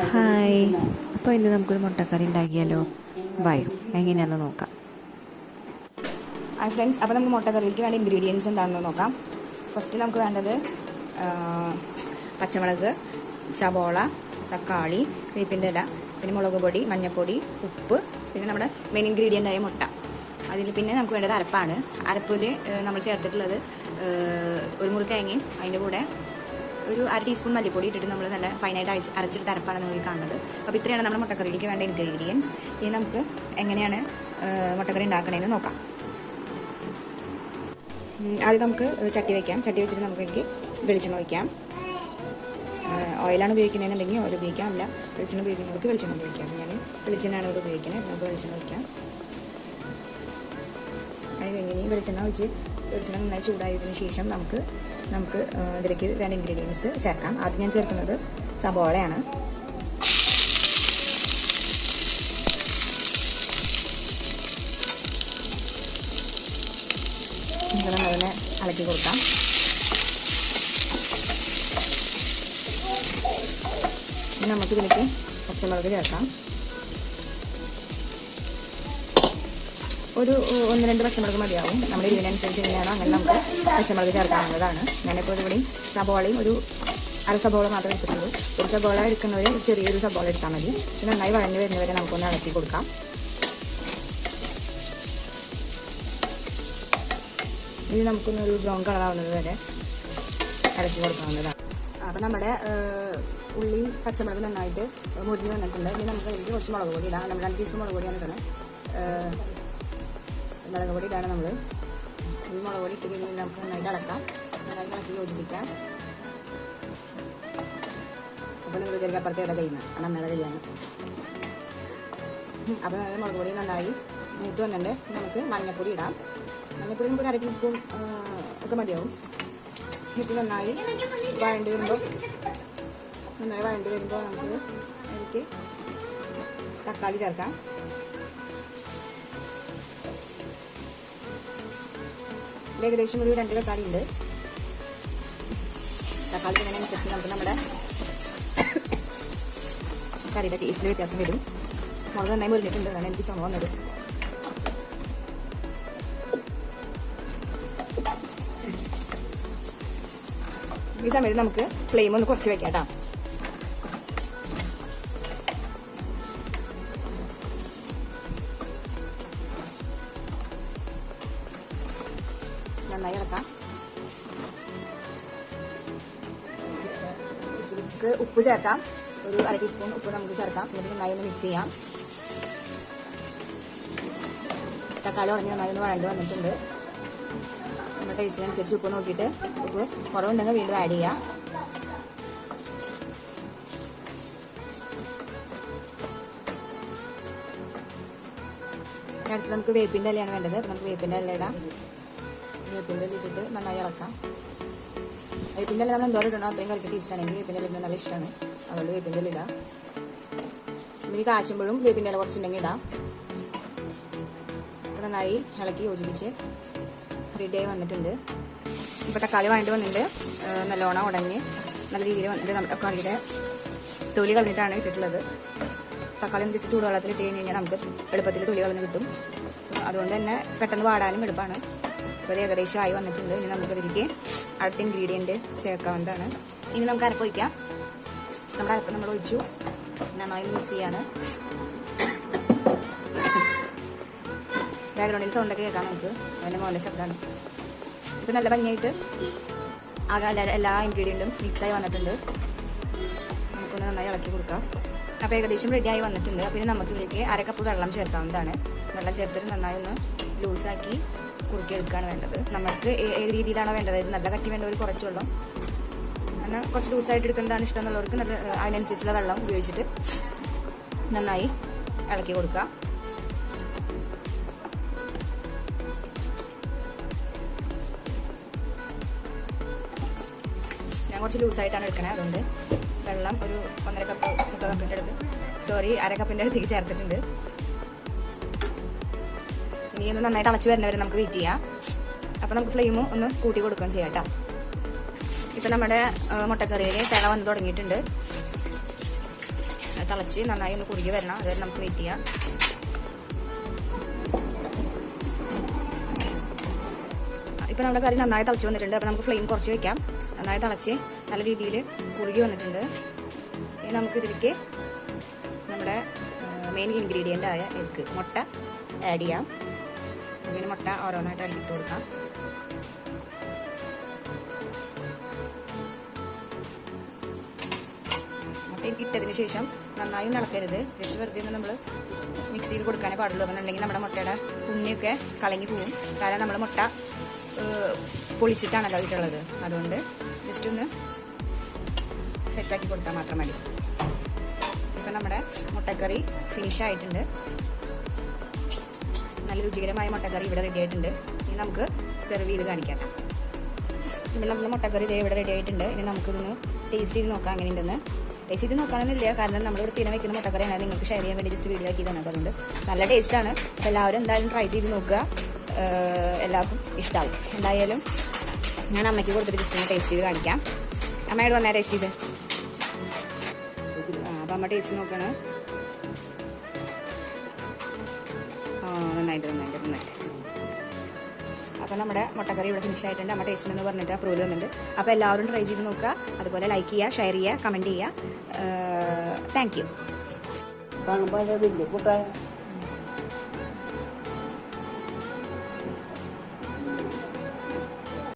Hi, അപ്പോൾ ഇന്ന് നമുക്കൊരു മുട്ടക്കറി ഉണ്ടാക്കിയാലോ? ബൈ, എങ്ങനെയാണെന്ന് നോക്കാം. ഹായ് ഫ്രണ്ട്സ്, അപ്പോൾ നമുക്ക് മുട്ടക്കറിക്ക് വേണ്ട ഇൻഗ്രീഡിയൻസ് എന്താണെന്ന് നോക്കാം. ഫസ്റ്റ് നമുക്ക് വേണ്ടത് പച്ചമുളക്, സവോള, തക്കാളി, വേപ്പിൻ്റെ ഇല, പിന്നെ മുളക് പൊടി, മഞ്ഞൾപ്പൊടി, ഉപ്പ്, പിന്നെ നമ്മുടെ മെയിൻ ഇൻഗ്രീഡിയൻ്റായ മുട്ട. അതിൽ പിന്നെ നമുക്ക് വേണ്ടത് അരപ്പാണ്. അരപ്പിൽ നമ്മൾ ചേർത്തിട്ടുള്ളത് ഒരു മുറി തേങ്ങയും അതിൻ്റെ കൂടെ ഒരു 1/2 ടീസ്പൂൺ മല്ലിപ്പൊടി ഇട്ടിട്ട് നമ്മൾ നല്ല ഫൈനായിട്ട് അരച്ചെടുത്ത് അരപ്പാണ് നിങ്ങൾ കാണുന്നത്. അപ്പോൾ ഇത്രയാണ് നമ്മുടെ മുട്ടക്കറിയിലേക്ക് വേണ്ട ഇൻഗ്രീഡിയൻസ്. ഇനി നമുക്ക് എങ്ങനെയാണ് മുട്ടക്കറി ഉണ്ടാക്കണമെന്ന് നോക്കാം. ആദ്യം നമുക്ക് ചട്ടി വയ്ക്കാം. ചട്ടി വെച്ചിട്ട് നമുക്ക് എനിക്ക് വെളിച്ചെണ്ണ വയ്ക്കാം. ഓയിലാണ് ഉപയോഗിക്കുന്നതെന്നുണ്ടെങ്കിൽ ഓയിൽ ഉപയോഗിക്കാം, അല്ല വെളിച്ചെണ്ണ ഉപയോഗിക്കുന്നവർക്ക് വെളിച്ചെണ്ണ ഉപയോഗിക്കാം. ഞാൻ വെളിച്ചെണ്ണയാണ് ഇവിടെ ഉപയോഗിക്കുന്നത്. നമുക്ക് വെളിച്ചെണ്ണ വയ്ക്കാം. അത് കഴിഞ്ഞ് വെളിച്ചെണ്ണ നന്നായി ചൂടായതിനു ശേഷം നമുക്ക് ഇതിലേക്ക് വേണ്ട ഇൻഗ്രീഡിയൻസ് ചേർക്കാം. ആദ്യം ഞാൻ ചേർക്കുന്നത് സവോളയാണ്. അതിനെ ഇളക്കി കൊടുക്കാം. ഇനി നമുക്കിതിലേക്ക് പച്ചമുളക് ചേർക്കാം. ഒരു 1-2 പച്ചമുളക് മതിയാവും. നമ്മുടെ ഇതിനനുസരിച്ച് എങ്ങനെയാണോ അങ്ങനെ നമുക്ക് പച്ചമുളക് ചേർക്കാവുന്നതാണ്. ഞാനിപ്പോൾ ഇവിടെ സവോളയും ഒരു 1/2 സവോള മാത്രമേ എടുത്തിട്ടുള്ളൂ. ഒരു സവോള എടുക്കുന്നവർ ചെറിയൊരു സവോള എടുത്താൽ മതി. നന്നായി വഴഞ്ഞു വരുന്നവരെ നമുക്കൊന്ന് ഇളക്കി കൊടുക്കാം. ഇനി നമുക്കൊന്നൊരു ബ്രൗൺ കളറാവുന്നത് വരെ ഇളക്കി കൊടുക്കാവുന്നതാണ്. അപ്പോൾ നമ്മുടെ ഉള്ളിയും പച്ചമുളക് നന്നായിട്ട് മുരിഞ്ഞ് വന്നിട്ടുണ്ട്. ഇനി നമുക്ക് അതിലേക്ക് കുറച്ച് മുളക് പൊടി ഇടാം. നമ്മൾ 2 ടീസ്പൂൺ മുളക് പൊടിയാണ് ഇടുന്നത്. മുളക് പൊടി ഇടാണ് നമ്മൾ. ഈ മുളക് പൊടി ഇട്ട് കഴിഞ്ഞാൽ നമുക്ക് നന്നായിട്ട് ഇളക്കാം. നന്നായിട്ട് ഇളക്കി യോജിപ്പിക്കാം. അപ്പോൾ നിങ്ങൾ ചെറിയ അപ്പുറത്തെ ഇട ചെയ്യുന്നത് നന്നായി ചെയ്യാൻ. അപ്പോൾ മുളക് പൊടി നന്നായി മൂത്ത് വന്നിട്ടുണ്ട്. നമുക്ക് മഞ്ഞൾപ്പൊടി ഇടാം. മഞ്ഞൾപ്പൊടി നമുക്ക് 1/2 ടീസ്പൂൺ ഒക്കെ മതിയാവും. ഇത് നന്നായി വഴണ്ട് വരുമ്പോൾ നമുക്ക് അതിലേക്ക് തക്കാളി ചേർക്കാം. ഏകദേശം ഒരു 2 തക്കാളി ഉണ്ട്. തക്കാളി ഇതിനനുസരിച്ച് നമുക്ക് നമ്മുടെ കറിയുടെ ടേസ്റ്റിൽ വ്യത്യാസം വരും. മുളക് നന്നായി മുരിഞ്ഞിട്ടുണ്ട്. അതാണ് എനിക്ക് ചുമ വന്നത്. ഈ സമയത്ത് നമുക്ക് ഫ്ലെയിം ഒന്ന് കുറച്ച് വെക്കാം കേട്ടോ. നന്നായി ഇളക്കാം. ഇതിലേക്ക് ഉപ്പ് ചേർക്കാം. ഒരു 1/2 ടീസ്പൂൺ ഉപ്പ് നമുക്ക് ചേർക്കാം. എന്നിട്ട് നന്നായി ഒന്ന് മിക്സ് ചെയ്യാം. തക്കാളി ഉടനെ നന്നായി ഒന്ന് വഴണ്ട് വന്നിട്ടുണ്ട്. നമ്മുടെ ടേസ്റ്റിനനുസരിച്ച് ഉപ്പ് നോക്കിയിട്ട് ഉപ്പ് കുറവുണ്ടെങ്കിൽ വീണ്ടും ആഡ് ചെയ്യാം. അടുത്ത് നമുക്ക് വേപ്പിൻ്റെ ഇലയാണ് വേണ്ടത്. അപ്പോൾ നമുക്ക് വേപ്പിൻ്റെ ഇല ഇടാം. വേപ്പിൻ്റെ ഇല ഇട്ടിട്ട് നന്നായി ഇളക്കാം. വേപ്പിൻ്റെ ഇല നമ്മൾ എന്തോരം ഇടണം അത്രയും കറിക്ക് ടേസ്റ്റാണ്. എനിക്ക് വേപ്പിൻ്റെ ഇല ഇടുന്നത് നല്ല ഇഷ്ടമാണ്. അതുകൊണ്ട് വേപ്പിൻ്റെ ഇല ഇടാം. ഇനി കാച്ചുമ്പോഴും വേപ്പിൻ്റെ ഇല കുറച്ചുണ്ടെങ്കിൽ ഇടാം. നന്നായി ഇളക്കി യോജിപ്പിച്ച് റെഡിയായി വന്നിട്ടുണ്ട്. ഇപ്പോൾ തക്കാളി വഴണ്ട് വന്നിട്ടുണ്ട്. നല്ലോണം ഉടഞ്ഞ് നല്ല രീതിയിൽ വന്നിട്ട് നമ്മുടെ തക്കാളിയുടെ തൊലി കളഞ്ഞിട്ടാണ് ഇട്ടിട്ടുള്ളത്. തക്കാളി ഒന്ന് ജസ്റ്റ് ചൂടുവെള്ളത്തിൽ ഇട്ട് കഴിഞ്ഞ് കഴിഞ്ഞാൽ നമുക്ക് എളുപ്പത്തിൽ തൊലി കളഞ്ഞ് കിട്ടും. അതുകൊണ്ട് തന്നെ പെട്ടെന്ന് വാടാനും എളുപ്പമാണ്. ഇപ്പോൾ ഏകദേശം ആയി വന്നിട്ടുണ്ട്. ഇനി നമുക്കതിലേക്ക് അടുത്ത ഇൻഗ്രീഡിയൻറ്റ് ചേർക്കാവുന്നതാണ്. ഇനി നമുക്ക് അരപ്പ് ഒഴിക്കാം. നമ്മുടെ അരപ്പ് നമ്മൾ ഒഴിച്ചു നന്നായി മിക്സ് ചെയ്യാണ്. ബാക്ക്ഗ്രൗണ്ടിൽ സൗണ്ടൊക്കെ കേൾക്കാം നമുക്ക്. അതിൻ്റെ മോൻ്റെ ശബ്ദമാണ്. ഇപ്പോൾ നല്ല ഭംഗിയായിട്ട് എല്ലാ ഇൻഗ്രീഡിയൻറ്റും മിക്സായി വന്നിട്ടുണ്ട്. നമുക്കൊന്ന് നന്നായി ഇളക്കി കൊടുക്കാം. അപ്പോൾ ഏകദേശം റെഡിയായി വന്നിട്ടുണ്ട്. പിന്നെ നമുക്ക് ഇതിലേക്ക് 1/2 കപ്പ് വെള്ളം ചേർക്കാവുന്നതാണ്. വെള്ളം ചേർത്തിട്ട് നന്നായി ഒന്ന് ലൂസാക്കി കുറുക്കിയെടുക്കുകയാണ് വേണ്ടത്. നമുക്ക് ഏത് രീതിയിലാണോ വേണ്ടത്, നല്ല കട്ടി വേണ്ടവർ കുറച്ച് വെള്ളം, എന്നാൽ കുറച്ച് ലൂസായിട്ട് എടുക്കുന്നതാണ് ഇഷ്ടം എന്നുള്ളവർക്ക് നല്ല അതിനനുസരിച്ചുള്ള വെള്ളം ഉപയോഗിച്ചിട്ട് നന്നായി ഇളക്കി കൊടുക്കുക. ഞാൻ കുറച്ച് ലൂസായിട്ടാണ് എടുക്കണത്. അതുകൊണ്ട് വെള്ളം ഒരു 1/2 കപ്പ് 3 കപ്പിൻ്റെ അടുത്ത് 1/2 കപ്പിൻ്റെ അടുത്തേക്ക് ചേർത്തിട്ടുണ്ട്. ഇനി ഒന്ന് നന്നായിട്ട് തിളച്ച് വരുന്നവരെ നമുക്ക് വെയിറ്റ് ചെയ്യാം. അപ്പോൾ നമുക്ക് ഫ്ലെയിമും ഒന്ന് കൂട്ടി കൊടുക്കുകയും ചെയ്യാം കേട്ടോ. ഇപ്പോൾ നമ്മുടെ മുട്ടക്കറിയിൽ തിള വന്ന് തുടങ്ങിയിട്ടുണ്ട്. തിളച്ച് നന്നായി ഒന്ന് കുറുകി വരണം. അതുവരെ നമുക്ക് വെയിറ്റ് ചെയ്യാം. ഇപ്പം നമ്മുടെ കറി നന്നായി തിളച്ച് വന്നിട്ടുണ്ട്. അപ്പോൾ നമുക്ക് ഫ്ലെയിം കുറച്ച് വെക്കാം. നന്നായി തിളച്ച് നല്ല രീതിയിൽ കുറുകി വന്നിട്ടുണ്ട്. ഇനി നമുക്ക് ഇതിലേക്ക് നമ്മുടെ മെയിൻ ഇൻഗ്രീഡിയൻ്റ് ആയ എഗ്ഗ് മുട്ട ആഡ് ചെയ്യാം. ഇതിന് മുട്ട ഓരോന്നായിട്ട് അരിയിട്ട് കൊടുക്കാം. മുട്ട ഇട്ടതിന് ശേഷം നന്നായി ഇളക്കരുത്. ജസ്റ്റ് വെറുതെ ഒന്ന് നമ്മൾ മിക്സ് ചെയ്ത് കൊടുക്കാനേ പാടുള്ളൂ. അല്ലെങ്കിൽ നമ്മുടെ മുട്ടയുടെ ഉണ്ണിയൊക്കെ കളഞ്ഞു പോവും. കാരണം നമ്മൾ മുട്ട പൊളിച്ചിട്ടാണല്ലോ ഇട്ടുള്ളത്. അതുകൊണ്ട് ജസ്റ്റ് ഒന്ന് സെറ്റാക്കി കൊടുത്താൽ മാത്രം മതി. ഇപ്പം നമ്മുടെ മുട്ടക്കറി ഫിനിഷ് ആയിട്ടുണ്ട്. നല്ല രുചികരമായ മുട്ടക്കറി ഇവിടെ റെഡി ആയിട്ടുണ്ട്. ഇനി നമുക്ക് സെർവ് ചെയ്ത് കാണിക്കാം. നമ്മുടെ മുട്ടക്കറി ഇവിടെ റെഡി ആയിട്ടുണ്ട്. ഇനി നമുക്കിതൊന്ന് ടേസ്റ്റ് ചെയ്ത് നോക്കാം എങ്ങനെയുണ്ടെന്ന്. ടേസ്റ്റ് ചെയ്ത് നോക്കാനൊന്നുമില്ല, കാരണം നമ്മളിവിടെ സ്ഥിരം വെക്കുന്ന മുട്ടക്കറിയാണ്. നിങ്ങൾക്ക് ഷെയർ ചെയ്യാൻ വേണ്ടി ജസ്റ്റ് വീഡിയോ ആക്കി തന്നെ. അതുകൊണ്ട് നല്ല ടേസ്റ്റാണ്. അപ്പോൾ എല്ലാവരും എന്തായാലും ട്രൈ ചെയ്ത് നോക്കുക. എല്ലാവർക്കും ഇഷ്ടമാവും. എന്തായാലും ഞാൻ അമ്മയ്ക്ക് കൊടുത്തിട്ട് ജസ്റ്റ് ഒന്ന് ടേസ്റ്റ് ചെയ്ത് കാണിക്കാം. അമ്മയോട് വന്നാൽ ടേസ്റ്റ് ചെയ്ത്. അപ്പം അമ്മ ടേസ്റ്റ് നോക്കാണ്. നന്നായിട്ട്. അപ്പോൾ നമ്മുടെ മുട്ടക്കറി ഇവിടെ ഫിനിഷ് ആയിട്ടുണ്ട്. അമ്മ ടേസ്റ്റ് എന്ന് പറഞ്ഞിട്ട് അപ്രൂവൽ വന്നിട്ടുണ്ട്. അപ്പോൾ എല്ലാവരും ട്രൈ ചെയ്ത് നോക്കുക. അതുപോലെ ലൈക്ക് ചെയ്യുക, ഷെയർ ചെയ്യുക, കമൻറ്റ് ചെയ്യുക. Thank you.